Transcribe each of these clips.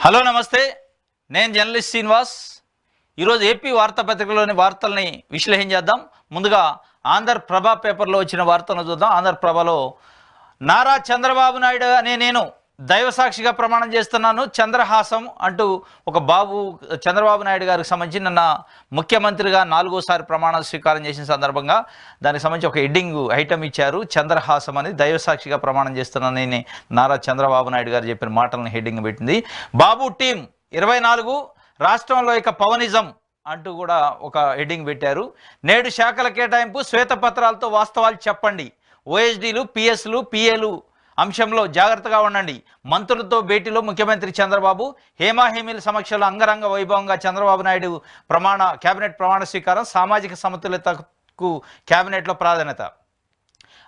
Hello నమస్తే, నేను journalist Srinivas. ఈరోజు ఏపీ వార్తాపత్రికలోని వార్తల్ని విశ్లేషించేద్దాం. ముందుగా ఆంధ్రప్రభ పేపర్లో వచ్చిన వార్తలను చూద్దాం. ఆంధ్రప్రభలో నారా చంద్రబాబు నాయుడు అనే నేను దైవసాక్షిగా ప్రమాణం చేస్తున్నాను, చంద్రహాసం అంటూ ఒక చంద్రబాబు నాయుడు గారికి సంబంధించి నిన్న ముఖ్యమంత్రిగా 4వ ప్రమాణ స్వీకారం చేసిన సందర్భంగా దానికి సంబంధించి ఒక హెడ్డింగ్ ఐటమ్ ఇచ్చారు. చంద్రహాసం అని దైవసాక్షిగా ప్రమాణం చేస్తున్నానని నారా చంద్రబాబు నాయుడు గారు చెప్పిన మాటలను హెడ్డింగ్ పెట్టింది. బాబు టీం 24 రాష్ట్రంలో ఇక పవనిజం అంటూ కూడా ఒక హెడ్డింగ్ పెట్టారు. నేడు శాఖల కేటాయింపు, శ్వేతపత్రాలతో వాస్తవాలు చెప్పండి, ఓఎస్డీలు, పిఎస్లు, పిఏలు అంశంలో జాగ్రత్తగా ఉండండి. మంత్రులతో భేటీలో ముఖ్యమంత్రి చంద్రబాబు, హేమాహేమీల సమక్షంలో అంగరంగ వైభవంగా చంద్రబాబు నాయుడు కేబినెట్ ప్రమాణ స్వీకారం. సామాజిక సమతుల్యతకు కేబినెట్లో ప్రాధాన్యత.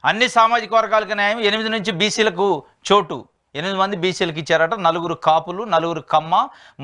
అన్ని సామాజిక వర్గాలకు న్యాయం. 8 నుంచి బీసీలకు చోటు. 8 మంది బీసీలకు ఇచ్చారట. 4 కాపులు, 4 కమ్మ,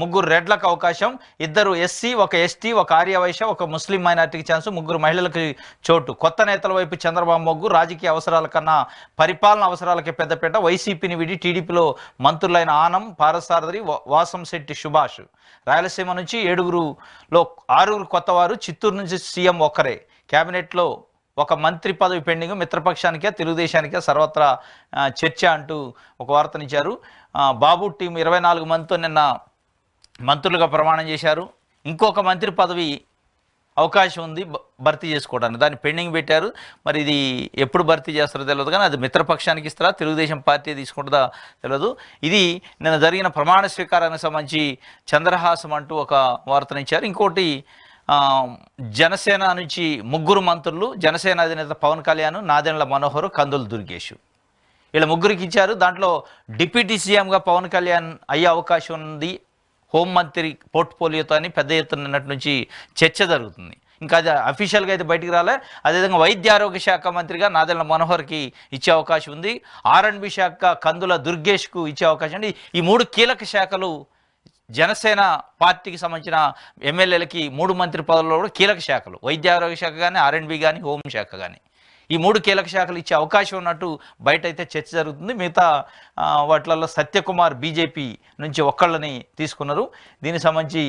3 రెడ్లకు అవకాశం, 2 ఎస్సీ, 1 ఎస్టీ, 1 ఆర్యవైశ్య, 1 ముస్లిం మైనార్టీకి ఛాన్స్, 3 మహిళలకు చోటు. కొత్త నేతల వైపు చంద్రబాబు మొగ్గు. రాజకీయ అవసరాల కన్నా పరిపాలన అవసరాలకే పెద్దపీట. వైసీపీని విడి టీడీపీలో మంత్రులైన ఆనం, పారసారథి, వాసంశెట్టి సుభాష్. రాయలసీమ నుంచి 7లో 6 కొత్తవారు. చిత్తూరు నుంచి సీఎం ఒక్కరే. కేబినెట్లో ఒక మంత్రి పదవి పెండింగ్. మిత్రపక్షానికే తెలుగుదేశానికే సర్వత్రా చర్చ అంటూ ఒక వార్తనిచ్చారు. బాబు టీం 24 మందితో నిన్న మంత్రులుగా ప్రమాణం చేశారు. ఇంకొక మంత్రి పదవి అవకాశం ఉంది భర్తీ చేసుకోవడానికి, దాన్ని పెండింగ్ పెట్టారు. మరి ఇది ఎప్పుడు భర్తీ చేస్తారో తెలియదు, కానీ అది మిత్రపక్షానికి ఇస్తారా, తెలుగుదేశం పార్టీ తీసుకుంటుందా తెలియదు. ఇది నిన్న జరిగిన ప్రమాణ స్వీకారానికి సంబంధించి చంద్రహాసం అంటూ ఒక వార్తనిచ్చారు. ఇంకోటి జనసేన నుంచి 3 మంత్రులు, జనసేన అధినేత పవన్ కళ్యాణ్, నాదెండ్ల మనోహర్, కందుల దుర్గేష్, వీళ్ళ 3కి ఇచ్చారు. దాంట్లో డిప్యూటీ సీఎంగా పవన్ కళ్యాణ్ అయ్యే అవకాశం ఉంది, హోంమంత్రి పోర్ట్ఫోలియోతో అని పెద్ద ఎత్తున నిన్నటి నుంచి చర్చ జరుగుతుంది. ఇంకా అది అఫీషియల్గా అయితే బయటికి రాలే. అదేవిధంగా వైద్య ఆరోగ్య శాఖ మంత్రిగా నాదెండ్ల మనోహర్కి ఇచ్చే అవకాశం ఉంది. R&B శాఖ కందుల దుర్గేష్కు ఇచ్చే అవకాశం ఉంది. ఈ 3 కీలక శాఖలు జనసేన పార్టీకి సంబంధించిన ఎమ్మెల్యేలకి 3 మంత్రి పదవుల్లో కూడా కీలక శాఖలు, వైద్య ఆరోగ్య శాఖ కానీ, R&B కానీ, హోంశాఖ కానీ, ఈ 3 కీలక శాఖలు ఇచ్చే అవకాశం ఉన్నట్టు బయట అయితే చర్చ జరుగుతుంది. మిగతా వాటిలలో సత్యకుమార్ బీజేపీ నుంచి ఒక్కళ్ళని తీసుకున్నారు. దీనికి సంబంధించి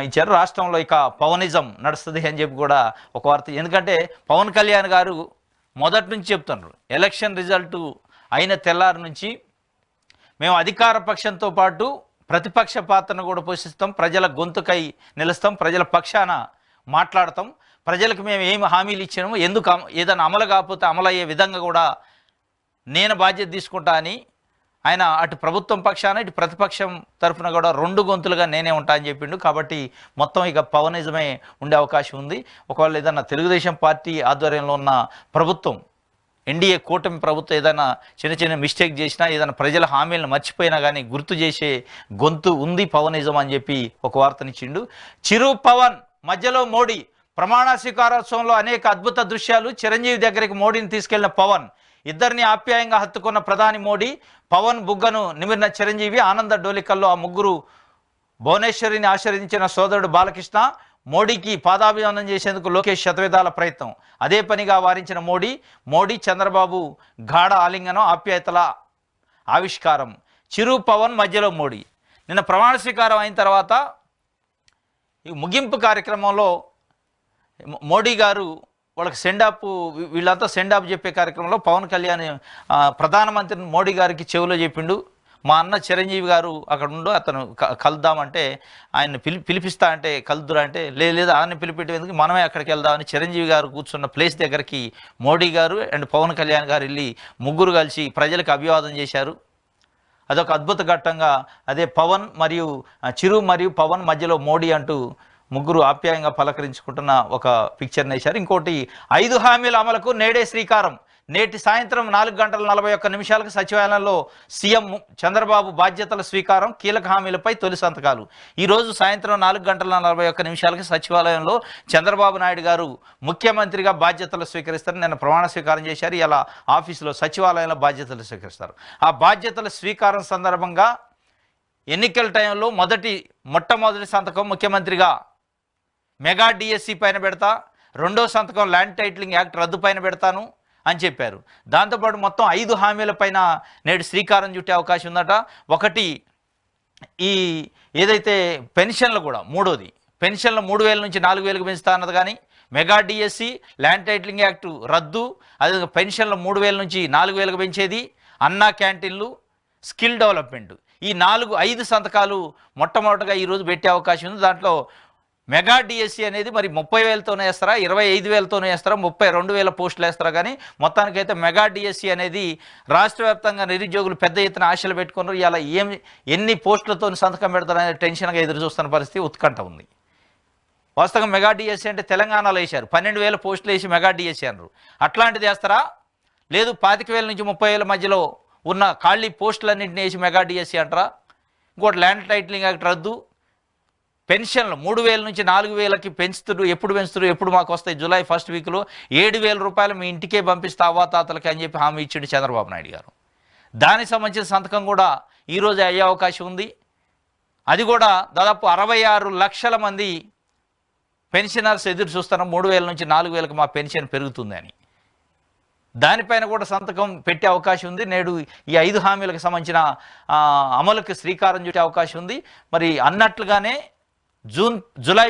ఇచ్చారు. రాష్ట్రంలో ఇక పవనిజం నడుస్తుంది అని చెప్పి కూడా ఒక వార్త. ఎందుకంటే పవన్ కళ్యాణ్ గారు మొదటి నుంచి చెప్తున్నారు, ఎలక్షన్ రిజల్ట్ అయిన తెల్లారి నుంచి మేము అధికార పక్షంతో పాటు ప్రతిపక్ష పాత్రను కూడా పోషిస్తాం, ప్రజల గొంతుకై నిలుస్తాం, ప్రజల పక్షాన మాట్లాడతాం, ప్రజలకు మేము ఏమి హామీలు ఇచ్చినామో ఎందుకు ఏదైనా అమలు కాకపోతే అమలయ్యే విధంగా కూడా నేను బాధ్యత తీసుకుంటా అని ఆయన అటు ప్రభుత్వం పక్షాన ఇటు ప్రతిపక్షం తరఫున కూడా 2 గొంతులుగా నేనే ఉంటా అని చెప్పిండు. కాబట్టి మొత్తం ఇక పవనిజమే ఉండే అవకాశం ఉంది. ఒకవేళ ఏదన్నా తెలుగుదేశం పార్టీ ఆధ్వర్యంలో ఉన్న ప్రభుత్వం, ఎన్డీఏ కూటమి ప్రభుత్వం ఏదైనా చిన్న మిస్టేక్ చేసినా, ఏదైనా ప్రజల హామీలను మర్చిపోయినా కానీ గుర్తు చేసే గొంతు ఉంది పవనిజం అని చెప్పి ఒక వార్తనిచ్చిండు. చిరు పవన్ మధ్యలో మోడీ. ప్రమాణ స్వీకారోత్సవంలో అనేక అద్భుత దృశ్యాలు. చిరంజీవి దగ్గరికి మోడీని తీసుకెళ్లిన పవన్, ఇద్దరిని ఆప్యాయంగా హత్తుకున్న ప్రధాని మోడీ, పవన్ బుగ్గను నిమిరిన చిరంజీవి. ఆనంద డోలికల్లో ఆ 3 భువనేశ్వరిని ఆశీర్వదించిన సోదరుడు బాలకృష్ణ. మోడీకి పాదాభివందనం చేసేందుకు లోకేష్ శతవిధాల ప్రయత్నం. అదే పనిగా వారించిన మోడీ చంద్రబాబు గాఢ ఆలింగనం, ఆప్యాయతల ఆవిష్కారం. చిరు పవన్ మధ్యలో మోడీ. నిన్న ప్రమాణ స్వీకారం అయిన తర్వాత ఈ ముగింపు కార్యక్రమంలో మోడీ గారు వాళ్ళకి సెండాప్, వీళ్ళంతా సెండాప్ చెప్పే కార్యక్రమంలో పవన్ కళ్యాణ్ ప్రధానమంత్రి మోడీ గారికి చెవిలో చెప్పిండు, మా అన్న చిరంజీవి గారు అక్కడ ఉండు, అతను కలుద్దామంటే ఆయన పిలిపిస్తా అంటే కలుద్దురా అంటే లేదు ఆయన పిలిపెట్టేందుకు మనమే అక్కడికి వెళ్దామని చిరంజీవి గారు కూర్చున్న ప్లేస్ దగ్గరికి మోడీ గారు అండ్ పవన్ కళ్యాణ్ గారు వెళ్ళి 3 కలిసి ప్రజలకు అభివాదం చేశారు. అదొక అద్భుత ఘట్టంగా. అదే పవన్ మరియు చిరు మరియు పవన్ మధ్యలో మోడీ అంటూ 3 ఆప్యాయంగా పలకరించుకుంటున్న ఒక పిక్చర్ని వేశారు. ఇంకోటి 5 హామీల అమలుకు నేడే శ్రీకారం. నేటి సాయంత్రం 4:41 సచివాలయంలో సీఎం చంద్రబాబు బాధ్యతల స్వీకారం, కీలక హామీలపై తొలి సంతకాలు. ఈరోజు సాయంత్రం 4:41 సచివాలయంలో చంద్రబాబు నాయుడు గారు ముఖ్యమంత్రిగా బాధ్యతలు స్వీకరిస్తారు. నిన్న ప్రమాణ స్వీకారం చేశారు. ఇలా ఆఫీసులో సచివాలయంలో బాధ్యతలు స్వీకరిస్తారు. ఆ బాధ్యతల స్వీకారం సందర్భంగా ఎన్నికల టైంలో మొట్టమొదటి సంతకం ముఖ్యమంత్రిగా మెగా డిఎస్సి పైన పెడతా, 2వ సంతకం ల్యాండ్ టైటిలింగ్ యాక్ట్ రద్దు పైన పెడతాను అని చెప్పారు. దాంతోపాటు మొత్తం 5 హామీల పైన నేడు శ్రీకారం చుట్టే అవకాశం ఉందట. ఒకటి ఈ ఏదైతే పెన్షన్లు కూడా మూడోది, పెన్షన్లు 3,000 నుంచి 4,000కు పెంచుతా అన్నది కానీ, mega DSC, land titling act రద్దు, అదే పెన్షన్లు 3,000 నుంచి 4,000కు పెంచేది, అన్నా క్యాంటీన్లు, స్కిల్ డెవలప్మెంట్, ఈ 5 సంతకాలు మొట్టమొదటిగా ఈరోజు పెట్టే అవకాశం ఉంది. దాంట్లో మెగా డిఎస్సి అనేది మరి 30,000తోనే వేస్తారా, 25,000తోనే వేస్తారా, 32,000 పోస్టులు వేస్తారా, కానీ మొత్తానికైతే మెగా డిఎస్సి అనేది రాష్ట్ర వ్యాప్తంగా నిరుద్యోగులు పెద్ద ఎత్తున ఆశలు పెట్టుకున్నారు. ఇలా ఎన్ని పోస్టులతో సంతకం పెడతారనే టెన్షన్గా ఎదురు చూస్తున్న పరిస్థితి, ఉత్కంఠ ఉంది. వాస్తవంగా మెగా డిఎస్సి అంటే తెలంగాణలో వేశారు, 12,000 పోస్టులు వేసి మెగా డిఎస్సి అన్నారు. అట్లాంటిది వేస్తారా, లేదు 25,000 నుంచి 30,000 మధ్యలో ఉన్న ఖాళీ పోస్టులన్నింటినీ వేసి మెగా డిఎస్సి అంటారా? ఇంకోటి ల్యాండ్ టైటిలింగ్ యాక్ట్ రద్దు, పెన్షన్లు 3,000 నుంచి 4,000కి పెంచుతున్నారు. ఎప్పుడు పెంచుతున్నారు, ఎప్పుడు మాకు వస్తాయి? జూలై 1st వీక్లో 7,000 రూపాయలు మీ ఇంటికే పంపిస్తా అవ్వాతాతలకి అని చెప్పి హామీ ఇచ్చిండు చంద్రబాబు నాయుడు గారు. దానికి సంబంధించిన సంతకం కూడా ఈరోజు అయ్యే అవకాశం ఉంది. అది కూడా దాదాపు 66 లక్షల మంది పెన్షనర్స్ ఎదురు చూస్తున్న 3,000 నుంచి 4,000కి మా పెన్షన్ పెరుగుతుంది అని. దానిపైన కూడా సంతకం పెట్టే అవకాశం ఉంది. నేడు ఈ 5 హామీలకు సంబంధించిన అమలుకి శ్రీకారం చుట్టే అవకాశం ఉంది. మరి అన్నట్లుగానే జూలై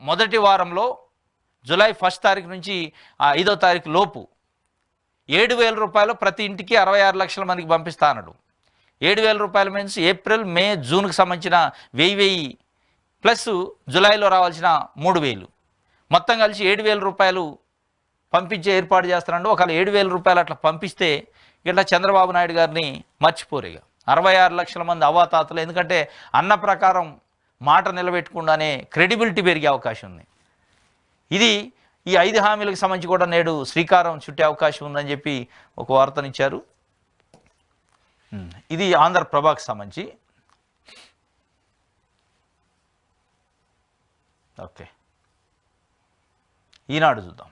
మొదటి వారంలో, జూలై 1st తారీఖు నుంచి 5వ తారీఖు లోపు 7,000 రూపాయలు ప్రతి ఇంటికి 66 లక్షల మందికి పంపిస్తా అన్నాడు. 7,000 రూపాయలు మీన్స్ ఏప్రిల్, మే, జూన్కి సంబంధించిన 1,000 ప్లస్ జూలైలో రావాల్సిన 3,000 మొత్తం కలిసి 7,000 రూపాయలు పంపించే ఏర్పాటు చేస్తున్నాడు. ఒకవేళ 7,000 రూపాయలు అట్లా పంపిస్తే ఇట్లా చంద్రబాబు నాయుడు గారిని మర్చిపోరేగా 66 లక్షల మంది అవ్వాతాతలు. ఎందుకంటే అన్న ప్రకారం మాట నిలబెట్టకుండానే క్రెడిబిలిటీ పెరిగే అవకాశం ఉంది. ఇది ఈ 5 హామీలకు సంబంధించి కూడా నేడు శ్రీకారం చుట్టే అవకాశం ఉందని చెప్పి ఒక వార్తనిచ్చారు. ఇది ఆంధ్రప్రభకు సంబంధించి. ఓకే, ఈనాడు చూద్దాం.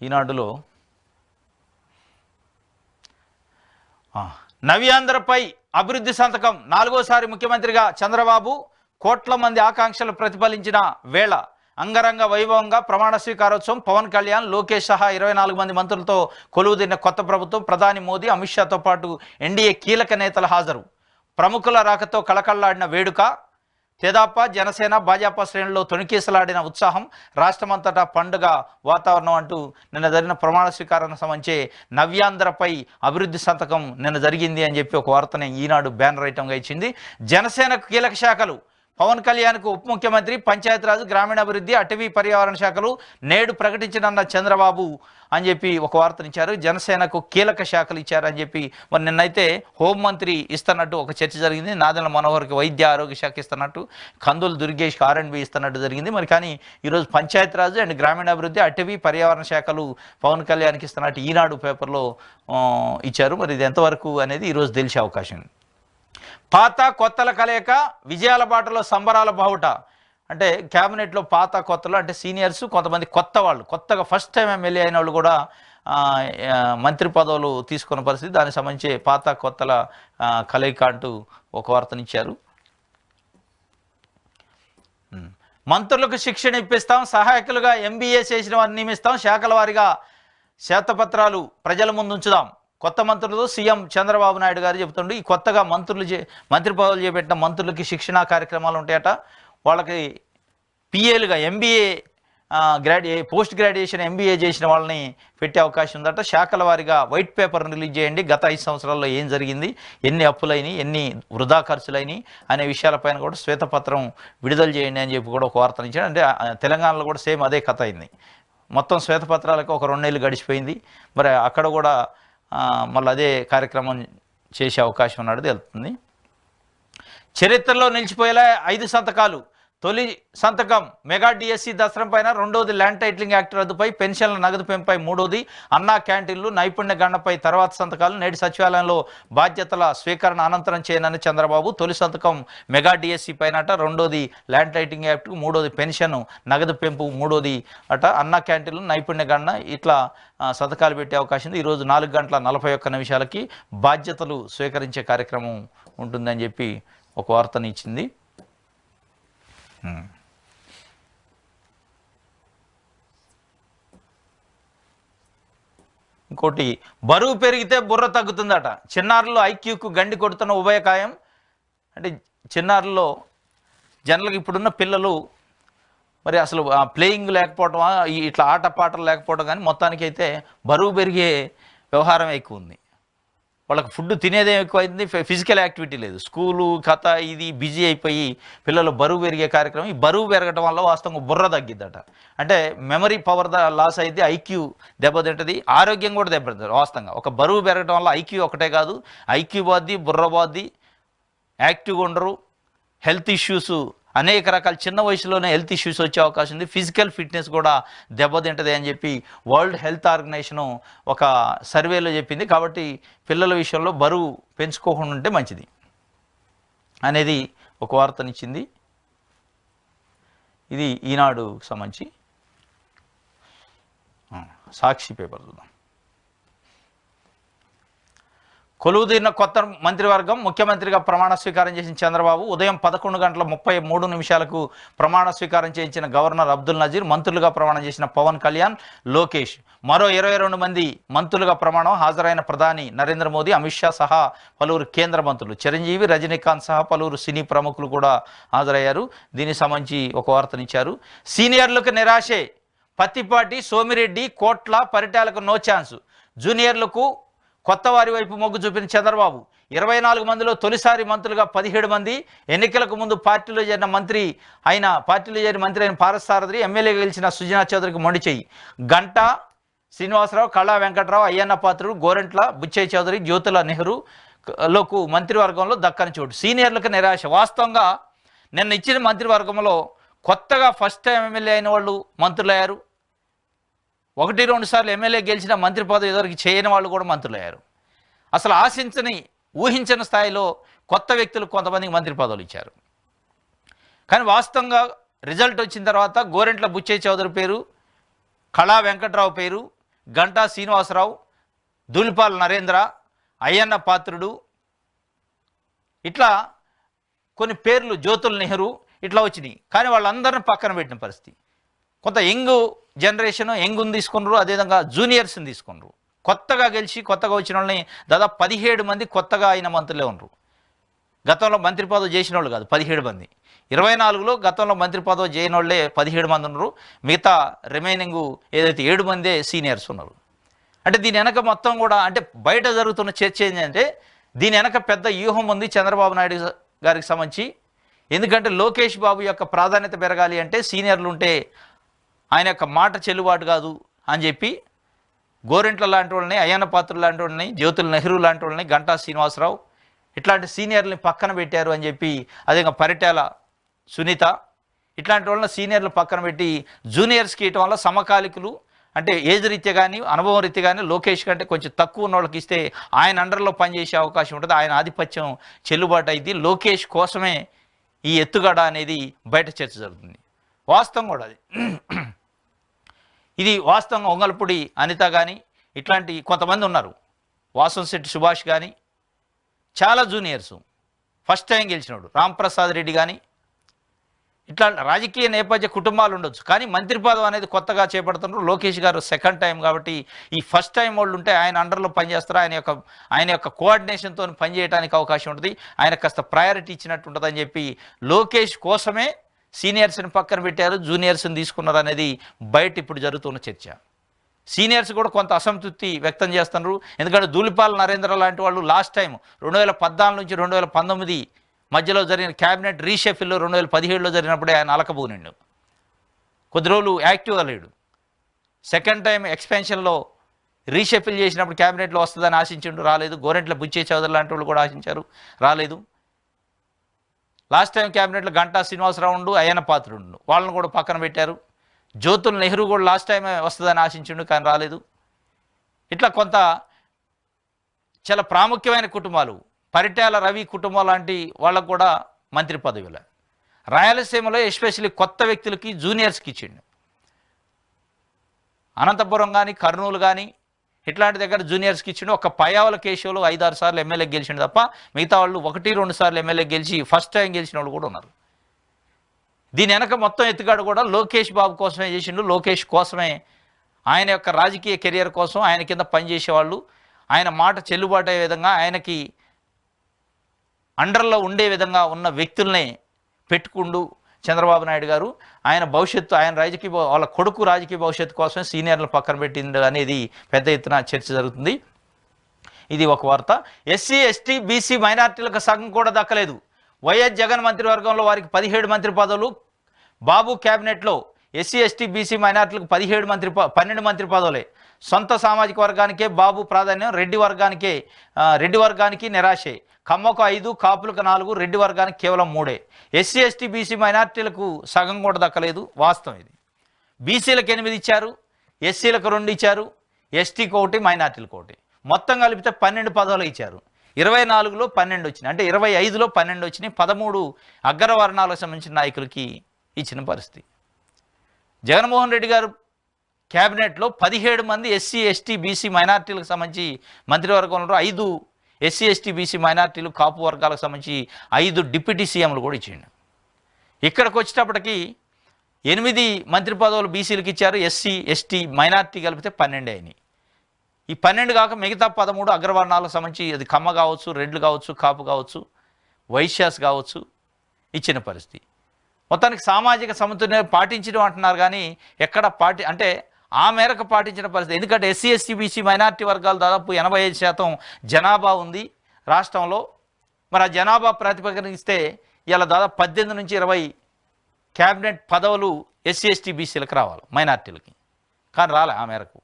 ఈనాడులో నవ్యాంధ్రపై అభివృద్ధి సంతకం, 4వసారి ముఖ్యమంత్రిగా చంద్రబాబు, కోట్ల మంది ఆకాంక్షలు ప్రతిఫలించిన వేళ అంగరంగ వైభవంగా ప్రమాణ స్వీకారోత్సవం. పవన్ కళ్యాణ్, లోకేష్ సహా 24 మంది మంత్రులతో కొలువుదీరిన కొత్త ప్రభుత్వం. ప్రధాని మోదీ, అమిత్ షాతో పాటు ఎన్డీఏ కీలక నేతల హాజరు. ప్రముఖుల రాకతో కళకళ్లాడిన వేడుక. తెదాపా, జనసేన, భాజపా శ్రేణుల్లో తొణికేసలాడిన ఉత్సాహం. రాష్ట్రమంతటా పండుగ వాతావరణం అంటూ నిన్న జరిగిన ప్రమాణ స్వీకారానికి సంబంధించి నవ్యాంధ్రపై అభివృద్ధి సంతకం నిన్న జరిగింది అని చెప్పి ఒక వార్తని ఈనాడు బ్యానర్ ఐటంగా ఇచ్చింది. జనసేనకు కీలక శాఖలు. పవన్ కళ్యాణ్కు ఉప ముఖ్యమంత్రి, పంచాయతీరాజ్, గ్రామీణాభివృద్ధి, అటవీ పర్యావరణ శాఖలు నేడు ప్రకటించనున్న చంద్రబాబు అని చెప్పి ఒక వార్తనిచ్చారు. జనసేనకు కీలక శాఖలు ఇచ్చారని చెప్పి మరి నిన్నైతే హోంమంత్రి ఇస్తున్నట్టు ఒక చర్చ జరిగింది. నాదెండ్ల మనోహర్కి వైద్య ఆరోగ్య శాఖ ఇస్తున్నట్టు, కందులు దుర్గేష్కి R&B ఇస్తున్నట్టు జరిగింది. మరి కానీ ఈరోజు పంచాయతీరాజ్ అండ్ గ్రామీణాభివృద్ధి, అటవీ పర్యావరణ శాఖలు పవన్ కళ్యాణ్కి ఇస్తున్నట్టు ఈనాడు పేపర్లో ఇచ్చారు. మరి ఇది ఎంతవరకు అనేది ఈరోజు తెలిసే అవకాశం ఉంది. పాత కొత్తల కలయిక, విజయాల బాటలో సంబరాల బావుట. అంటే క్యాబినెట్లో పాత కొత్తలు అంటే సీనియర్స్, కొంతమంది కొత్త వాళ్ళు, కొత్తగా ఫస్ట్ టైం ఎమ్మెల్యే అయిన వాళ్ళు కూడా మంత్రి పదవులు తీసుకున్న పరిస్థితి. దానికి సంబంధించి పాత కొత్తల కలయిక అంటూ ఒక వార్తనిచ్చారు. మంత్రులకు శిక్షణ ఇప్పిస్తాం, సహాయకులుగా MBA చేసిన వారిని నియమిస్తాం, శాఖల వారీగా శ్వేతపత్రాలు ప్రజల ముందు ఉంచుదాం. కొత్త మంత్రులతో సీఎం చంద్రబాబు నాయుడు గారు చెబుతుండే ఈ కొత్తగా మంత్రి పదవులు చేపట్టిన మంత్రులకి శిక్షణా కార్యక్రమాలు ఉంటాయట. వాళ్ళకి PAలుగా MBA పోస్ట్ గ్రాడ్యుయేషన్ MBA చేసిన వాళ్ళని పెట్టే అవకాశం ఉందట. శాఖల వారీగా వైట్ పేపర్ రిలీజ్ చేయండి. గత 5 సంవత్సరాల్లో ఏం జరిగింది, ఎన్ని అప్పులైనవి, ఎన్ని వృధా ఖర్చులైనవి అనే విషయాలపైన కూడా శ్వేతపత్రం విడుదల చేయండి అని చెప్పి కూడా ఒక వార్తనిచ్చాడు. అంటే తెలంగాణలో కూడా సేమ్ అదే కథ అయింది. మొత్తం శ్వేతపత్రాలకు ఒక 2 నెలలు గడిచిపోయింది. మరి అక్కడ కూడా మళ్ళీ అదే కార్యక్రమం చేసే అవకాశం ఉన్నది తెలుస్తుంది. చరిత్రలో నిలిచిపోయేలా 5 సంతకాలు. తొలి సంతకం మెగా డిఎస్సి దసరం పైన, రెండోది ల్యాండ్ టైటిలింగ్ యాక్ట్ రద్దుపై, పెన్షన్ల నగదు పెంపై, మూడోది అన్నా క్యాంటీన్లు, నైపుణ్య గణపై తర్వాత సంతకాలు. నేడు సచివాలయంలో బాధ్యతల స్వీకరణ అనంతరం చేయనని చంద్రబాబు. తొలి సంతకం మెగా డిఎస్సి పైన అట, రెండోది ల్యాండ్ టైటిలింగ్ యాక్ట్, మూడోది పెన్షన్ నగదు పెంపు, మూడోది అట అన్నా క్యాంటీన్లు, నైపుణ్య గణన, ఇట్లా సంతకాలు పెట్టే అవకాశం ఉంది. ఈరోజు 4:41 బాధ్యతలు స్వీకరించే కార్యక్రమం ఉంటుందని చెప్పి ఒక వార్తని ఇచ్చింది. ఇంకోటి బరువు పెరిగితే బుర్ర తగ్గుతుందట. చిన్నారుల్లో ఐక్యూకు గండి కొడుతున్న ఉభయకాయం. అంటే చిన్నారుల్లో జనరల్గా ఇప్పుడున్న పిల్లలు మరి అసలు ప్లేయింగ్ లేకపోవటమా, ఇట్లా ఆటపాటలు లేకపోవడం, కానీ మొత్తానికి అయితే బరువు పెరిగే వ్యవహారం ఎక్కువ ఉంది. వాళ్ళకి ఫుడ్ తినేదే ఎక్కువైంది, ఫిజికల్ యాక్టివిటీ లేదు. స్కూలు కథ ఇది బిజీ అయిపోయి పిల్లలు బరువు పెరిగే కార్యక్రమం. ఈ బరువు పెరగడం వల్ల వాస్తవంగా బుర్ర తగ్గిద్దట. అంటే మెమరీ పవర్ లాస్ అయితే, ఐక్యూ దెబ్బతింటుంది, ఆరోగ్యం కూడా దెబ్బతింటుంది. వాస్తవంగా ఒక బరువు పెరగడం వల్ల ఐక్యూ ఒకటే కాదు, ఐక్యూ పోద్ది, బుర్ర పోద్ది, యాక్టివ్గా ఉండరు, హెల్త్ ఇష్యూస్, అనేక రకాల చిన్న వయసులోనే హెల్త్ ఇష్యూస్ వచ్చే అవకాశం ఉంది, ఫిజికల్ ఫిట్నెస్ కూడా దెబ్బతింటది అని చెప్పి వరల్డ్ హెల్త్ ఆర్గనైజేషను ఒక సర్వేలో చెప్పింది. కాబట్టి పిల్లల విషయంలో బరువు పెంచుకోకుండా ఉంటే మంచిది అనేది ఒక వార్తనిచ్చింది. ఇది ఈనాడుకు సంబంధించి. సాక్షి పేపర్ చూద్దాం. కొలువుదీరిన కొత్త మంత్రివర్గం. ముఖ్యమంత్రిగా ప్రమాణ స్వీకారం చేసిన చంద్రబాబు ఉదయం 11:33 ప్రమాణ స్వీకారం చేయించిన గవర్నర్ అబ్దుల్ నజీర్, మంత్రులుగా ప్రమాణం చేసిన పవన్ కళ్యాణ్, లోకేష్, మరో 22 మంది మంత్రులుగా ప్రమాణం. హాజరైన ప్రధాని నరేంద్ర మోదీ, అమిత్ షా సహా పలువురు కేంద్ర మంత్రులు, చిరంజీవి, రజనీకాంత్ సహా పలువురు సినీ ప్రముఖులు కూడా హాజరయ్యారు. దీనికి సంబంధించి ఒక వార్తనిచ్చారు. సీనియర్లకు నిరాశే, పత్తిపాటి, సోమిరెడ్డి, కోట్ల, పరిటాలకు నో ఛాన్స్. జూనియర్లకు కొత్త వారి వైపు మొగ్గు చూపిన చంద్రబాబు. 24 మందిలో తొలిసారి మంత్రులుగా 17 మంది. ఎన్నికలకు ముందు పార్టీలో చేరిన మంత్రి అయిన పారసారథి, ఎమ్మెల్యేగా గెలిచిన సుజనా చౌదరికి మొండి చెయ్యి. గంటా శ్రీనివాసరావు, కళా వెంకట్రావు, అయ్యన్న పాత్రుడు, గోరంట్ల బుచ్చయ్య చౌదరి, జ్యోతుల నెహ్రూలకు మంత్రివర్గంలో దక్కని చోటు. సీనియర్లకు నిరాశ. వాస్తవంగా నిన్న ఇచ్చిన మంత్రివర్గంలో కొత్తగా ఫస్ట్ టైం ఎమ్మెల్యే అయిన వాళ్ళు మంత్రులయ్యారు. 1-2 సార్లు ఎమ్మెల్యే గెలిచిన మంత్రి పదవి ఎదురికి చేయని వాళ్ళు కూడా మంత్రులయ్యారు. అసలు ఆశించని, ఊహించని స్థాయిలో కొత్త వ్యక్తులు కొంతమందికి మంత్రి పదవులు ఇచ్చారు. కానీ వాస్తవంగా రిజల్ట్ వచ్చిన తర్వాత గోరెంట్ల బుచ్చయ్య చౌదరి పేరు, కళా వెంకట్రావు పేరు, గంటా శ్రీనివాసరావు, దూలిపాల నరేంద్ర, అయ్యన్న పాత్రుడు, ఇట్లా కొన్ని పేర్లు, జ్యోతుల నెహ్రూ, ఇట్లా వచ్చినాయి. కానీ వాళ్ళందరిని పక్కన పెట్టిన పరిస్థితి. కొంత యంగ్ జనరేషన్, యంగ్ని తీసుకున్నారు, అదేవిధంగా జూనియర్స్ని తీసుకున్నారు. కొత్తగా గెలిచి కొత్తగా వచ్చిన వాళ్ళని దాదాపు 17 మంది కొత్తగా అయిన మంత్రులే ఉన్నారు. గతంలో మంత్రి పదవి చేసిన వాళ్ళు కాదు 17 మంది. 24లో గతంలో మంత్రి పదవి చేయని వాళ్ళే 17 మంది ఉన్నారు. మిగతా రిమైనింగ్ ఏదైతే 7 మందే సీనియర్స్ ఉన్నారు. అంటే దీని వెనక మొత్తం కూడా, అంటే బయట జరుగుతున్న చర్చ ఏంటంటే దీని వెనక పెద్ద వ్యూహం ఉంది చంద్రబాబు నాయుడు గారికి సంబంధించి. ఎందుకంటే లోకేష్ బాబు యొక్క ప్రాధాన్యత పెరగాలి అంటే సీనియర్లు ఉంటే ఆయన యొక్క మాట చెల్లుబాటు కాదు అని చెప్పి గోరెంట్ల లాంటి వాళ్ళని, అయ్యన్న పాత్రులు లాంటి వాళ్ళని, జ్యోతుల నెహ్రూ లాంటి వాళ్ళని, గంటా శ్రీనివాసరావు ఇట్లాంటి సీనియర్లని పక్కన పెట్టారు అని చెప్పి, అదేవిధంగా పరిటాల సునీత ఇట్లాంటి వాళ్ళని సీనియర్లు పక్కన పెట్టి జూనియర్స్కి ఇవ్వడం వల్ల సమకాలికులు, అంటే ఏజ్ రీత్యా కానీ అనుభవం రీత్యా కానీ లోకేష్ కంటే కొంచెం తక్కువ ఉన్న వాళ్ళకి ఇస్తే ఆయన అండర్లో పనిచేసే అవకాశం ఉంటుంది, ఆయన ఆధిపత్యం చెల్లుబాటు అయింది. లోకేష్ కోసమే ఈ ఎత్తుగడ అనేది బయట చర్చ జరుగుతుంది. వాస్తవం కూడా అది. ఇది వాస్తవంగా ఒంగల్పూడి అనిత కానీ ఇట్లాంటి కొంతమంది ఉన్నారు, వాసంశెట్టి సుభాష్ కానీ, చాలా juniors, first time గెలిచినోడు Ramprasad Reddy కానీ, ఇట్లా రాజకీయ నేపథ్య కుటుంబాలు ఉండొచ్చు. కానీ మంత్రి పదవి అనేది కొత్తగా చేపడుతున్నారు. లోకేష్ గారు సెకండ్ టైం కాబట్టి ఈ ఫస్ట్ టైం వాళ్ళు ఉంటే ఆయన అండర్లో పనిచేస్తారు, ఆయన యొక్క కోఆర్డినేషన్తో పనిచేయడానికి అవకాశం ఉంటుంది, ఆయన కాస్త ప్రయారిటీ ఇచ్చినట్టు ఉంటుంది అని చెప్పి లోకేష్ కోసమే సీనియర్స్ని పక్కన పెట్టారు, జూనియర్స్ని తీసుకున్నారు అనేది బయట ఇప్పుడు జరుగుతున్న చర్చ. సీనియర్స్ కూడా కొంత అసంతృప్తి వ్యక్తం చేస్తున్నారు. ఎందుకంటే దూలిపాల నరేంద్ర లాంటి వాళ్ళు లాస్ట్ టైం 2014 నుంచి 2019 మధ్యలో జరిగిన క్యాబినెట్ రీషెఫిల్లో 2017లో జరిగినప్పుడే ఆయన అలకబోనిండు, కొద్ది రోజులు యాక్టివ్గా లేడు. సెకండ్ టైం ఎక్స్పెన్షన్లో రీషెఫిల్ చేసినప్పుడు క్యాబినెట్లో వస్తుందని ఆశించిండు, రాలేదు. గోరెంట్ల బుచ్చయ్య చౌదరి లాంటి వాళ్ళు కూడా ఆశించారు, రాలేదు. లాస్ట్ టైం క్యాబినెట్లో గంటా శ్రీనివాసరావు ఉండు, అయ్యన్న పాత్రుడు, వాళ్ళని కూడా పక్కన పెట్టారు. జ్యోతుల నెహ్రూ కూడా లాస్ట్ టైమే వస్తుందని ఆశించిండు, కానీ రాలేదు. ఇట్లా కొంత చాలా ప్రాముఖ్యమైన కుటుంబాలు, పరిటాల రవి కుటుంబం లాంటి వాళ్ళకు కూడా మంత్రి పదవిలే. రాయలసీమలో ఎస్పెషల్లీ కొత్త వ్యక్తులకి, జూనియర్స్కి ఇచ్చిండు. అనంతపురం కానీ, కర్నూలు కానీ ఇట్లాంటి దగ్గర జూనియర్స్కి ఇచ్చిండు. ఒక పయ్యావుల కేశవులు 5-6 సార్లు ఎమ్మెల్యే గెలిచిండు తప్ప మిగతా వాళ్ళు 1-2 సార్లు ఎమ్మెల్యే గెలిచి ఫస్ట్ టైం గెలిచిన వాళ్ళు కూడా ఉన్నారు. దీని వెనక మొత్తం ఎత్తుగాడు కూడా లోకేష్ బాబు కోసమే చేసిండు, లోకేష్ కోసమే ఆయన యొక్క రాజకీయ కెరియర్ కోసం ఆయన కింద పనిచేసేవాళ్ళు, ఆయన మాట చెల్లుబాటు అయ్యే విధంగా ఆయనకి అండర్లో ఉండే విధంగా ఉన్న వ్యక్తుల్ని పెట్టుకుంటూ చంద్రబాబు నాయుడు గారు ఆయన భవిష్యత్తు, ఆయన వాళ్ళ కొడుకు రాజకీయ భవిష్యత్తు కోసమే సీనియర్లు పక్కన పెట్టింది అనేది పెద్ద ఎత్తున చర్చ జరుగుతుంది. ఇది ఒక వార్త. ఎస్సీ ఎస్టీ బీసీ మైనార్టీలకు సగం కూడా దక్కలేదు. వైఎస్ జగన్ మంత్రివర్గంలో వారికి 17 మంత్రి పదవులు. బాబు క్యాబినెట్లో ఎస్సీ ఎస్టీ బీసీ మైనార్టీలకు 12 మంత్రి పదవులే. సొంత సామాజిక వర్గానికే బాబు ప్రాధాన్యం, రెడ్డి వర్గానికి నిరాశే. కమ్మకు 5, కాపులకు 4, రెడ్డి వర్గానికి కేవలం 3. ఎస్సీ ఎస్టీ బీసీ మైనార్టీలకు సగం కూడా దక్కలేదు, వాస్తవం ఇది. బీసీలకు 8 ఇచ్చారు, ఎస్సీలకు 2 ఇచ్చారు, ఎస్టీకి 1, మైనార్టీలకు 1. మొత్తం కలిపితే 12 పదవులు ఇచ్చారు. 24లో 12 వచ్చినాయి, అంటే 25లో 12 వచ్చినాయి. 13 అగ్రవర్ణాలకు సంబంధించిన నాయకులకి ఇచ్చిన పరిస్థితి. జగన్మోహన్ రెడ్డి గారు క్యాబినెట్లో 17 మంది ఎస్సీ ఎస్టీ బీసీ మైనార్టీలకు సంబంధించి మంత్రివర్గంలో 5 ఎస్సీ ఎస్టీ బీసీ మైనార్టీలు, కాపు వర్గాలకు సంబంధించి 5 డిప్యూటీ సీఎంలు కూడా ఇచ్చిండు. ఇక్కడికి వచ్చేటప్పటికి 8 మంత్రి పదవులు బీసీలకు ఇచ్చారు, ఎస్సీ ఎస్టీ మైనార్టీ కలిపితే 12 అయినాయి. ఈ 12 కాక మిగతా 13 అగ్రవర్ణాలకు సంబంధించి, అది కమ్మ కావచ్చు, రెడ్లు కావచ్చు, కాపు కావచ్చు, వైశ్యాస్ కావచ్చు, ఇచ్చిన పరిస్థితి. మొత్తానికి సామాజిక సమతుల్యం పాటించడం అంటున్నారు కానీ ఎక్కడ అంటే ఆ మేరకు పాటించిన పరిస్థితి. ఎందుకంటే ఎస్సీ ఎస్టీ బీసీ మైనార్టీ వర్గాలు దాదాపు 85% జనాభా ఉంది రాష్ట్రంలో. మరి ఆ జనాభా ప్రాతిపదికన ఇస్తే ఇలా దాదాపు 18 నుంచి 20 క్యాబినెట్ పదవులు ఎస్సీ ఎస్టీ బీసీలకు రావాలి, మైనార్టీలకి. కానీ రాలే. ఆ మేరకు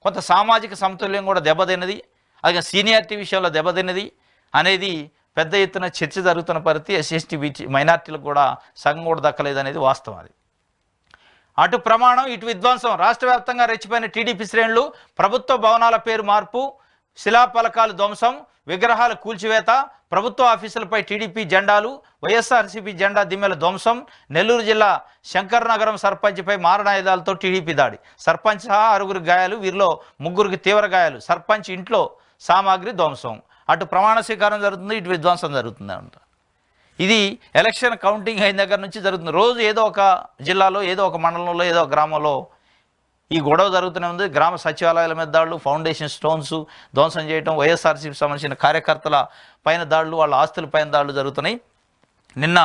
కొంత సామాజిక సమతుల్యం కూడా దెబ్బతిన్నది, అది సీనియారిటీ విషయంలో దెబ్బతిన్నది అనేది పెద్ద ఎత్తున చర్చ జరుగుతున్న పరిస్థితి. ఎస్సీ ఎస్టీ బీసీ మైనార్టీలకు కూడా సగం కూడా దక్కలేదు అనేది వాస్తవం. అది అటు ప్రమాణం ఇటు విధ్వంసం. రాష్ట్ర వ్యాప్తంగా రెచ్చిపోయిన టీడీపీ శ్రేణులు. ప్రభుత్వ భవనాల పేరు మార్పు, శిలాఫలకాలు ధ్వంసం, విగ్రహాల కూల్చివేత, ప్రభుత్వ ఆఫీసులపై టీడీపీ జెండాలు, వైఎస్ఆర్సీపీ జెండా దిమ్మెల ధ్వంసం. నెల్లూరు జిల్లా శంకరనగరం సర్పంచ్పై మారణాయుధాలతో టీడీపీ దాడి. సర్పంచ్ సహా 6 గాయాలు, వీరిలో 3 తీవ్ర గాయాలు. సర్పంచ్ ఇంట్లో సామాగ్రి ధ్వంసం. అటు ప్రమాణ స్వీకారం జరుగుతుంది, ఇటు విధ్వంసం జరుగుతుంది అంట. ఇది ఎలక్షన్ కౌంటింగ్ అయిన దగ్గర నుంచి జరుగుతుంది. రోజు ఏదో ఒక జిల్లాలో, ఏదో ఒక మండలంలో, ఏదో ఒక గ్రామంలో ఈ గొడవ జరుగుతూనే ఉంది. గ్రామ సచివాలయాల మీద దాడులు, ఫౌండేషన్ స్టోన్స్ ధ్వంసం చేయడం, వైఎస్ఆర్సీపీ సంబంధించిన కార్యకర్తల పైన దాడులు, వాళ్ళ ఆస్తుల పైన దాడులు జరుగుతున్నాయి. నిన్న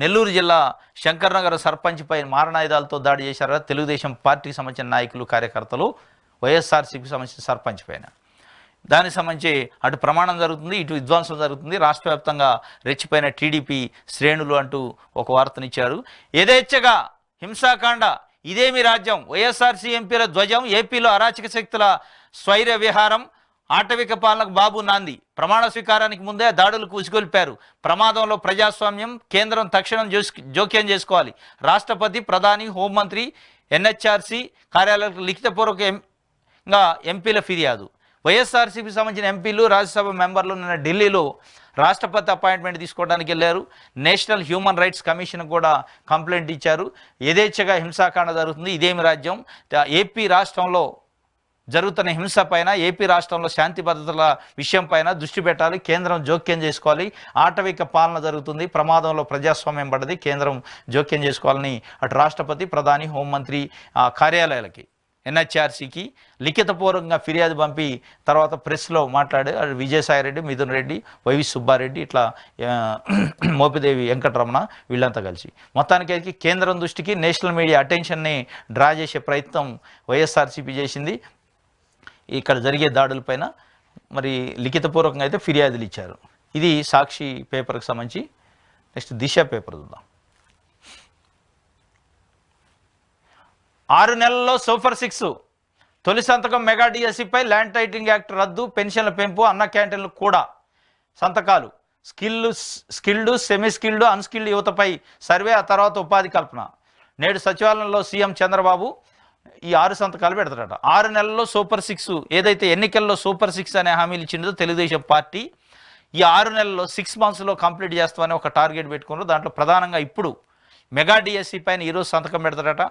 నెల్లూరు జిల్లా శంకర్నగర్ సర్పంచ్ పై మారణాయుధాలతో దాడి చేశారు తెలుగుదేశం పార్టీకి సంబంధించిన నాయకులు, కార్యకర్తలు, వైఎస్ఆర్సీపీకి సంబంధించిన సర్పంచ్ పైన. దానికి సంబంధించి అటు ప్రమాణం జరుగుతుంది, ఇటు విధ్వంసం జరుగుతుంది. రాష్ట్ర వ్యాప్తంగా రెచ్చిపోయిన టీడీపీ శ్రేణులు అంటూ ఒక వార్తనిచ్చారు. యథేచ్ఛగా హింసాకాండ, ఇదేమి రాజ్యం, వైఎస్ఆర్సీ ఎంపీల ధ్వజం, ఏపీలో అరాచక శక్తుల స్వైర్య విహారం, ఆటవిక పాలనకు బాబు నాంది. ప్రమాణ స్వీకారానికి ముందే దాడులకు ఉసిగొల్పారు. ప్రమాదంలో ప్రజాస్వామ్యం, కేంద్రం తక్షణం జోక్యం చేసుకోవాలి. రాష్ట్రపతి, ప్రధాని, హోంమంత్రి, ఎన్హెచ్ఆర్సీ కార్యాలయాలకు లిఖితపూర్వకంగా ఎంపీల ఫిర్యాదు. వైఎస్ఆర్సీపీ సంబంధించిన ఎంపీలు, రాజ్యసభ మెంబర్లు నిన్న ఢిల్లీలో రాష్ట్రపతి అపాయింట్మెంట్ తీసుకోవడానికి వెళ్ళారు. నేషనల్ హ్యూమన్ రైట్స్ కమిషన్ కూడా కంప్లైంట్ ఇచ్చారు. యథేచ్ఛగా హింసాకాండ జరుగుతుంది, ఇదేమి రాజ్యం, ఏపీ రాష్ట్రంలో జరుగుతున్న హింస పైన, ఏపీ రాష్ట్రంలో శాంతి భద్రతల విషయం పైన దృష్టి పెట్టాలి, కేంద్రం జోక్యం చేసుకోవాలి. ఆటవిక పాలన జరుగుతుంది, ప్రమాదంలో ప్రజాస్వామ్యం పడ్డది, కేంద్రం జోక్యం చేసుకోవాలని అటు రాష్ట్రపతి, ప్రధాని, హోంమంత్రి కార్యాలయాలకి, ఎన్హెచ్ఆర్సీకి లిఖితపూర్వకంగా ఫిర్యాదు పంపి తర్వాత ప్రెస్లో మాట్లాడే విజయసాయిరెడ్డి, మిథున్ రెడ్డి, వైవి సుబ్బారెడ్డి, ఇట్లా మోపిదేవి వెంకటరమణ వీళ్ళంతా కలిసి మొత్తానికి కేంద్రం దృష్టికి, నేషనల్ మీడియా అటెన్షన్ని డ్రా చేసే ప్రయత్నం వైఎస్ఆర్సీపీ చేసింది. ఇక్కడ జరిగే దాడులపైన మరి లిఖితపూర్వకంగా అయితే ఫిర్యాదులు ఇచ్చారు. ఇది సాక్షి పేపర్కి సంబంధించి. నెక్స్ట్ దిశ పేపర్ చూద్దాం. 6 నెలల్లో సూపర్ 6, తొలి సంతకం మెగా డిఎస్సిపై, ల్యాండ్ టైటిలింగ్ యాక్ట్ రద్దు, పెన్షన్ల పెంపు, అన్న క్యాంటీన్లు కూడా సంతకాలు, స్కిల్డ్, సెమీ స్కిల్డ్, అన్స్కిల్డ్ యువతపై సర్వే, ఆ తర్వాత ఉపాధి కల్పన. నేడు సచివాలయంలో సీఎం చంద్రబాబు ఈ 6 సంతకాలు పెడతారట. 6 నెలల్లో సూపర్ 6, ఏదైతే ఎన్నికల్లో సూపర్ 6 అనే హామీలు ఇచ్చిందో తెలుగుదేశం పార్టీ, ఈ 6 నెలల్లో 6 మంత్స్లో కంప్లీట్ చేస్తామని ఒక టార్గెట్ పెట్టుకున్నారు. దాంట్లో ప్రధానంగా ఇప్పుడు మెగా డిఎస్సి పైన ఈరోజు సంతకం పెడతారట.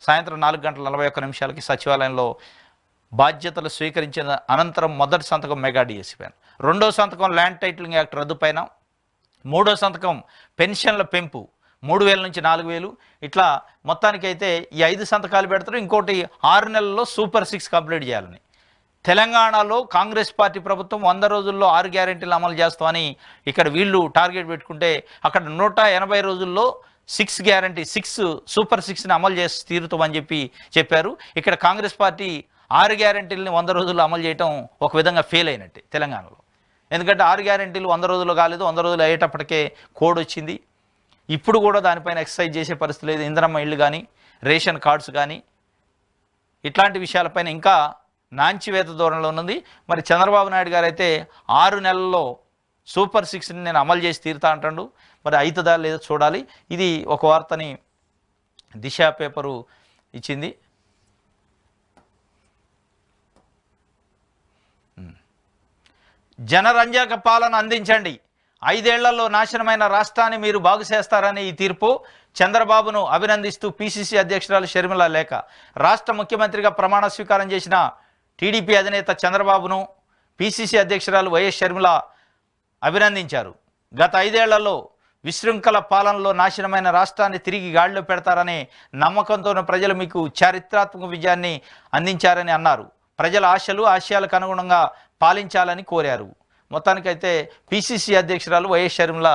సాయంత్రం 4:41 సచివాలయంలో బాధ్యతలు స్వీకరించిన అనంతరం మొదటి సంతకం మెగా డిఎస్సి పైన, రెండో సంతకం ల్యాండ్ టైటిలింగ్ యాక్ట్ రద్దు పైన, మూడో సంతకం పెన్షన్ల పెంపు, 3000 నుంచి 4000 ఇట్లా మొత్తానికైతే ఈ 5 సంతకాలు పెడతారు. ఇంకోటి 6 నెలల్లో సూపర్ 6 కంప్లీట్ చేయాలని. తెలంగాణలో కాంగ్రెస్ పార్టీ ప్రభుత్వం 100 రోజుల్లో 6 గ్యారెంటీలు అమలు చేస్తామని ఇక్కడ వీళ్ళు టార్గెట్ పెట్టుకుంటే అక్కడ 180 రోజుల్లో 6 గ్యారెంటీ 6 సూపర్ 6ని అమలు చేసి తీరుతామని చెప్పారు. ఇక్కడ కాంగ్రెస్ పార్టీ 6 గ్యారెంటీలని 100 రోజుల్లో అమలు చేయటం ఒక విధంగా ఫెయిల్ అయినట్టే తెలంగాణలో. ఎందుకంటే 6 గ్యారెంటీలు 100 రోజుల్లో కాలేదు, 100 రోజులు అయ్యేటప్పటికే కోడ్ వచ్చింది. ఇప్పుడు కూడా దానిపైన ఎక్సర్సైజ్ చేసే పరిస్థితి లేదు. ఇందిరమ్మ ఇళ్ళు కానీ, రేషన్ కార్డ్స్ కానీ ఇట్లాంటి విషయాలపైన ఇంకా నాంచివేత ధోరణిలో ఉన్నది. మరి చంద్రబాబు నాయుడు గారు అయితే 6 నెలల్లో సూపర్ 6ని నేను అమలు చేసి తీరుతా అంటాడు. మరి అవుతుందా లేదో చూడాలి. ఇది ఒక వార్తని దిశ పేపరు ఇచ్చింది. జనరంజక పాలన అందించండి, 5 ఏళ్లలో నాశనమైన రాష్ట్రాన్ని మీరు బాగు చేస్తారని ఈ తీర్పు. చంద్రబాబును అభినందిస్తూ పిసిసి అధ్యక్షురాలు షర్మిల లేఖ. రాష్ట్ర ముఖ్యమంత్రిగా ప్రమాణ స్వీకారం చేసిన టీడీపీ అధినేత చంద్రబాబును పిసిసి అధ్యక్షురాలు వైఎస్ షర్మిల అభినందించారు. గత 5 ఏళ్లలో విశృంఖల పాలనలో నాశనమైన రాష్ట్రాన్ని తిరిగి గాడిలో పెడతారనే నమ్మకంతోనే ప్రజలు మీకు చారిత్రాత్మక విజయాన్ని అందించారని అన్నారు. ప్రజల ఆశలు ఆశయాలకు అనుగుణంగా పాలించాలని కోరారు. మొత్తానికైతే పిసిసి అధ్యక్షురాలు వైఎస్ షర్మిల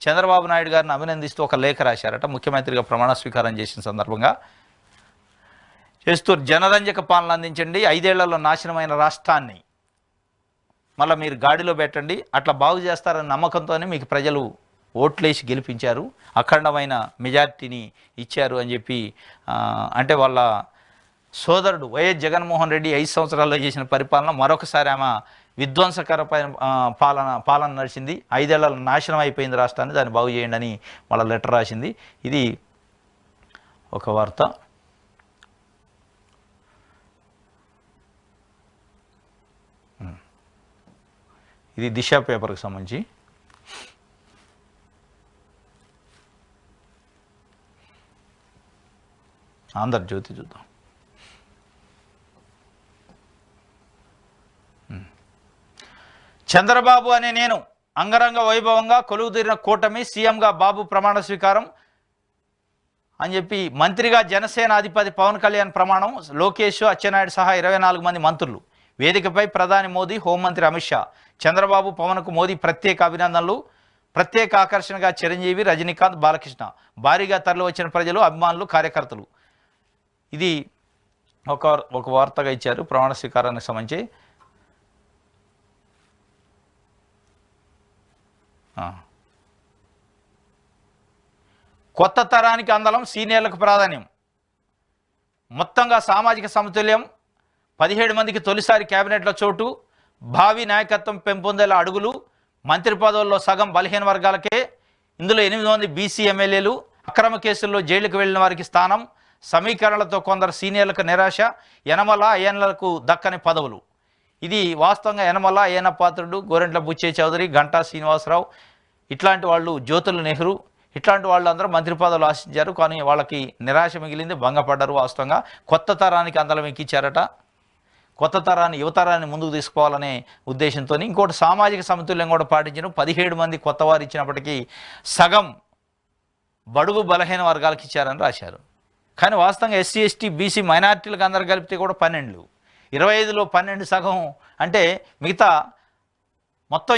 చంద్రబాబు నాయుడు గారిని అభినందిస్తూ ఒక లేఖ రాశారట. ముఖ్యమంత్రిగా ప్రమాణ స్వీకారం చేసిన సందర్భంగా చేస్తూ జనరంజక పాలన అందించండి, 5 ఏళ్లలో నాశనమైన రాష్ట్రాన్ని మళ్ళీ మీరు గాడిలో పెట్టండి, అట్లా బాగు చేస్తారన్న నమ్మకంతోనే మీకు ప్రజలు ఓట్లేసి గెలిపించారు, అఖండమైన మెజార్టీని ఇచ్చారు అని చెప్పి అంటే వాళ్ళ సోదరుడు వైఎస్ జగన్మోహన్ రెడ్డి 5 సంవత్సరాల్లో చేసిన పరిపాలన మరొకసారి ఆమె విధ్వంసకర పాలన నడిచింది. 5 ఏళ్లలో నాశనం అయిపోయింది రాష్ట్రాన్ని, దాన్ని బాగు చేయండి అని వాళ్ళ లెటర్ రాసింది. ఇది ఒక వార్త. ఇది దిశ పేపర్కి సంబంధించి. ఆంధ్రజ్యోతి చూద్దాం. చంద్రబాబు అనే నేను అంగరంగ వైభవంగా కొలువుదీరిన కూటమి, సీఎంగా బాబు ప్రమాణ స్వీకారం అని చెప్పి మంత్రిగా జనసేన అధిపతి పవన్ కళ్యాణ్ ప్రమాణం. లోకేష్, అచ్చెన్నాయుడు సహా 24 మంది మంత్రులు. వేదికపై ప్రధాని మోదీ, హోంమంత్రి అమిత్ షా. చంద్రబాబు, పవన్కు మోదీ ప్రత్యేక అభినందనలు. ప్రత్యేక ఆకర్షణగా చిరంజీవి, రజనీకాంత్, బాలకృష్ణ. భారీగా తరలి వచ్చిన ప్రజలు, అభిమానులు, కార్యకర్తలు. ఇది ఒక వార్తగా ఇచ్చారు ప్రమాణ స్వీకారానికి సంబంధించి. కొత్త తరానికి అందలం, సీనియర్లకు ప్రాధాన్యం. మొత్తంగా సామాజిక సమతుల్యం. 17 మందికి తొలిసారి కేబినెట్లో చోటు. భావి నాయకత్వం పెంపొందేలా అడుగులు. మంత్రి పదవుల్లో సగం బలహీన వర్గాలకే. ఇందులో 8 మంది బీసీ ఎమ్మెల్యేలు. అక్రమ కేసుల్లో జైలుకు వెళ్లిన వారికి స్థానం. సమీకరణలతో కొందరు సీనియర్లకు నిరాశ. యనమల, అయ్యన్నలకు దక్కని పదవులు. ఇది వాస్తవంగా యనమల, అయ్యన్న పాత్రుడు, గోరెంట్ల బుచ్చే చౌదరి, గంటా శ్రీనివాసరావు ఇట్లాంటి వాళ్ళు, జ్యోతుల నెహ్రూ ఇట్లాంటి వాళ్ళు అందరూ మంత్రి పదవులు ఆశించారు. కానీ వాళ్ళకి నిరాశ మిగిలింది, భంగపడ్డారు. వాస్తవంగా కొత్త తరానికి అందలం ఎక్కించారట. కొత్త తరాన్ని, యువతరాన్ని ముందుకు తీసుకోవాలనే ఉద్దేశంతో. ఇంకోటి సామాజిక సమతుల్యం కూడా పాటించడం. 17 మంది కొత్త వారు ఇచ్చినప్పటికీ సగం బడుగు బలహీన వర్గాలకు ఇచ్చారని రాశారు. కానీ వాస్తవంగా ఎస్సీ, ఎస్టీ, బీసీ మైనార్టీలకు అందరు కలిపితే కూడా 12. 25లో 12 సగం అంటే మిగతా మొత్తం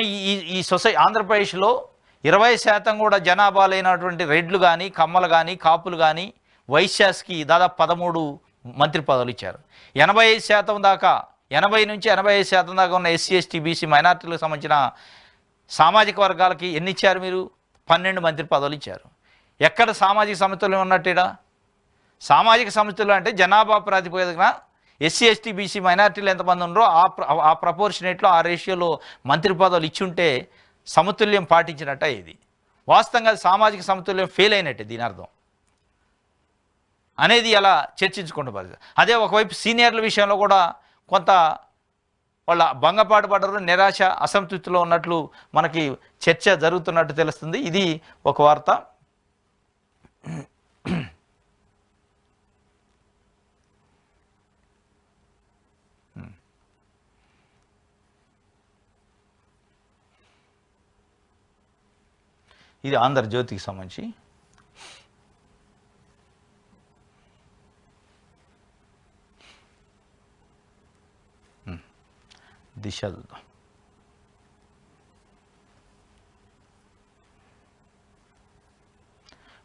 ఈ ఆంధ్రప్రదేశ్లో 20% కూడా జనాభా లేనటువంటి రెడ్లు కానీ, కమ్మలు కానీ, కాపులు కానీ, వైశ్యాస్కి దాదాపు 13 మంత్రి పదవులు ఇచ్చారు. 85% దాకా, 80 నుంచి 85% దాకా ఉన్న ఎస్సీ, ఎస్టీ, బీసీ మైనార్టీలకు సంబంధించిన సామాజిక వర్గాలకి ఎన్ని ఇచ్చారు మీరు? 12 మంత్రి పదవులు ఇచ్చారు. ఎక్కడ సామాజిక సమతుల్యం ఉన్నట్టుడా? సామాజిక సమతుల్యం అంటే జనాభా ప్రాతిపదికన ఎస్సీ, ఎస్టీ, బీసీ మైనార్టీలు ఎంతమంది ఉన్నారో ఆ ప్రపోర్షనేట్లో, ఆ రేషియోలో మంత్రి పదవులు ఇచ్చుంటే సమతుల్యం పాటించినట్ట. ఇది వాస్తవంగా సామాజిక సమతుల్యం ఫెయిల్ అయినట్టే దీని అర్థం అనేది అలా చర్చించుకుంటూ పరిస్థితి. అదే ఒకవైపు సీనియర్ల విషయంలో కూడా కొంత వాళ్ళ భంగపాటు పడ్డారు, నిరాశ, అసంతృప్తిలో ఉన్నట్లు మనకి చర్చ జరుగుతున్నట్టు తెలుస్తుంది. ఇది ఒక వార్త. ఇది ఆంధ్రజ్యోతికి సంబంధించి. దిశ చూద్దాం.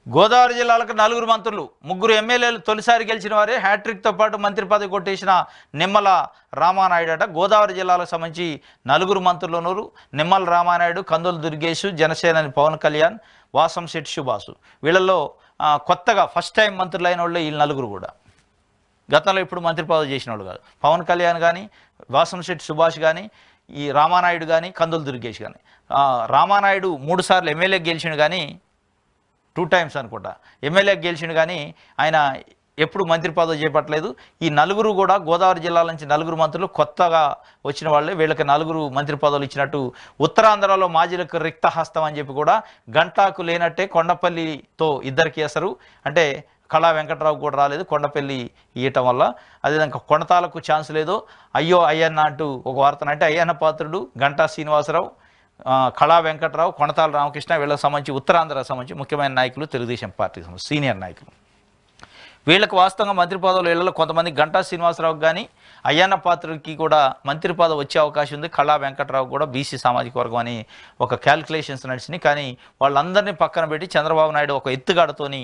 గోదావరి జిల్లాలకు 4 మంత్రులు, 3 ఎమ్మెల్యేలు తొలిసారి గెలిచిన వారే. హ్యాట్రిక్తో పాటు మంత్రి పదవి కొట్టేసిన నిమ్మల రామానాయుడు అట. గోదావరి జిల్లాలకు సంబంధించి 4 మంత్రులు ఉన్నారు. నిమ్మల రామానాయుడు, కందుల దుర్గేష్, జనసేనాని పవన్ కళ్యాణ్, వాసంశెట్టి సుభాష్. వీళ్ళల్లో కొత్తగా ఫస్ట్ టైం మంత్రులు అయిన వాళ్ళు వీళ్ళు 4 కూడా. గతంలో ఇప్పుడు మంత్రి పదవి చేసిన వాళ్ళు కాదు. పవన్ కళ్యాణ్ కానీ, వాసంశెట్టి సుభాష్ కానీ, ఈ రామానాయుడు కానీ, కందుల దుర్గేష్ కానీ. రామానాయుడు 3 సార్లు ఎమ్మెల్యే గెలిచిండు కానీ 2 టైమ్స్ అనుకుంటా ఎమ్మెల్యే గెలిచిండు కానీ ఆయన ఎప్పుడు మంత్రి పదవి చేపట్టలేదు. ఈ 4 కూడా గోదావరి జిల్లాల నుంచి 4 మంత్రులు కొత్తగా వచ్చిన వాళ్ళే. వీళ్ళకి 4 మంత్రి పదవులు ఇచ్చినట్టు ఉత్తరాంధ్రలో మాజీలకు రిక్తహస్తం అని చెప్పి కూడా గంటాకు లేనట్టే కొండపల్లితో 2కి వేస్తారు. అంటే కళా వెంకట్రావు కూడా రాలేదు కొండపల్లి ఇవ్వటం వల్ల. అదేవిధంగా కొణతాలకు ఛాన్స్ లేదు. అయ్యో అయ్యన్న అంటూ ఒక వార్తనంటే అయ్యన్న పాత్రుడు, గంటా శ్రీనివాసరావు, కళా వెంకట్రావు, కొణతాల రామకృష్ణ వీళ్ళకి సంబంధించి ఉత్తరాంధ్రకు సంబంధించి ముఖ్యమైన నాయకులు, తెలుగుదేశం పార్టీకి సంబంధించి సీనియర్ నాయకులు. వీళ్ళకి వాస్తవంగా మంత్రి పదవులు వీళ్ళలో కొంతమంది గంటా శ్రీనివాసరావుకి కానీ అయ్యన్న పాత్రుడికి కూడా మంత్రి పదవి వచ్చే అవకాశం ఉంది. కళా వెంకట్రావు కూడా బీసీ సామాజిక వర్గం అని ఒక క్యాల్కులేషన్స్ నడిచినాయి. కానీ వాళ్ళందరినీ పక్కన పెట్టి చంద్రబాబు నాయుడు ఒక ఎత్తుగాడతోని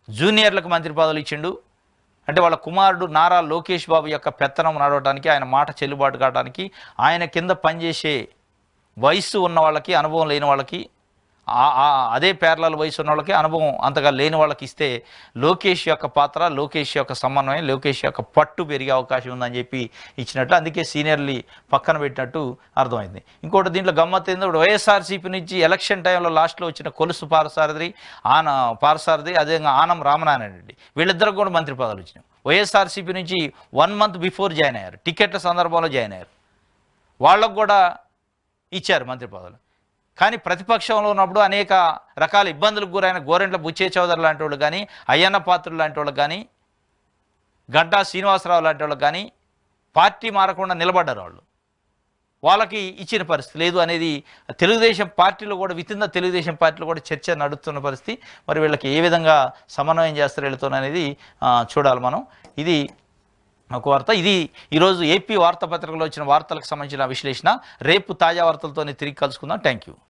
జూనియర్లకు మంత్రి పదవులు ఇచ్చిండు. అంటే వాళ్ళ కుమారుడు నారా లోకేష్ బాబు యొక్క పెత్తనం నడవడానికి, ఆయన మాట చెల్లుబాటు కావడానికి, ఆయన కింద పనిచేసే వయస్సు ఉన్న వాళ్ళకి, అనుభవం లేని వాళ్ళకి, అదే పేర్లల వయసు ఉన్న వాళ్ళకి, అనుభవం అంతగా లేని వాళ్ళకి ఇస్తే లోకేష్ యొక్క పాత్ర, లోకేష్ యొక్క సమన్వయం, లోకేష్ యొక్క పట్టు పెరిగే అవకాశం ఉందని చెప్పి ఇచ్చినట్టు, అందుకే సీనియర్లీ పక్కన పెట్టినట్టు అర్థమైంది. ఇంకోటి దీంట్లో గమ్మత్తు ఏందో, వైఎస్ఆర్సీపీ నుంచి ఎలక్షన్ టైంలో లాస్ట్లో వచ్చిన కొలుసు పారసారథి, అదేవిధంగా ఆనం రామనారాయణ రెడ్డి, వీళ్ళిద్దరికి కూడా మంత్రి పదవులు వచ్చినాయి. వైఎస్ఆర్సీపీ నుంచి 1 మంత్ బిఫోర్ జాయిన్ అయ్యారు, టికెట్ల సందర్భంలో జాయిన్ అయ్యారు. వాళ్ళకు కూడా ఇచ్చారు మంత్రి పదవులు. కానీ ప్రతిపక్షంలో ఉన్నప్పుడు అనేక రకాల ఇబ్బందులకు గురైన గోరెంట్ల బుచ్చే చౌదరి లాంటి వాళ్ళు కానీ, అయ్యన్న పాత్రుడు లాంటి వాళ్ళకి కానీ, గంటా శ్రీనివాసరావు లాంటి వాళ్ళకి కానీ పార్టీ మారకుండా నిలబడ్డారు. వాళ్ళకి ఇచ్చిన పరిస్థితి లేదు అనేది తెలుగుదేశం పార్టీలో కూడా, వితిన్ ద తెలుగుదేశం పార్టీలో కూడా చర్చ నడుస్తున్న పరిస్థితి. మరి వీళ్ళకి ఏ విధంగా సమన్వయం చేస్తారు వీళ్ళతోననేది చూడాలి మనం. ఇది ఒక వార్త. ఇది ఈరోజు ఏపీ వార్తాపత్రికలో వచ్చిన వార్తలకు సంబంధించిన విశ్లేషణ. రేపు తాజా వార్తలతోనే తిరిగి కలుసుకుందాం. Thank you.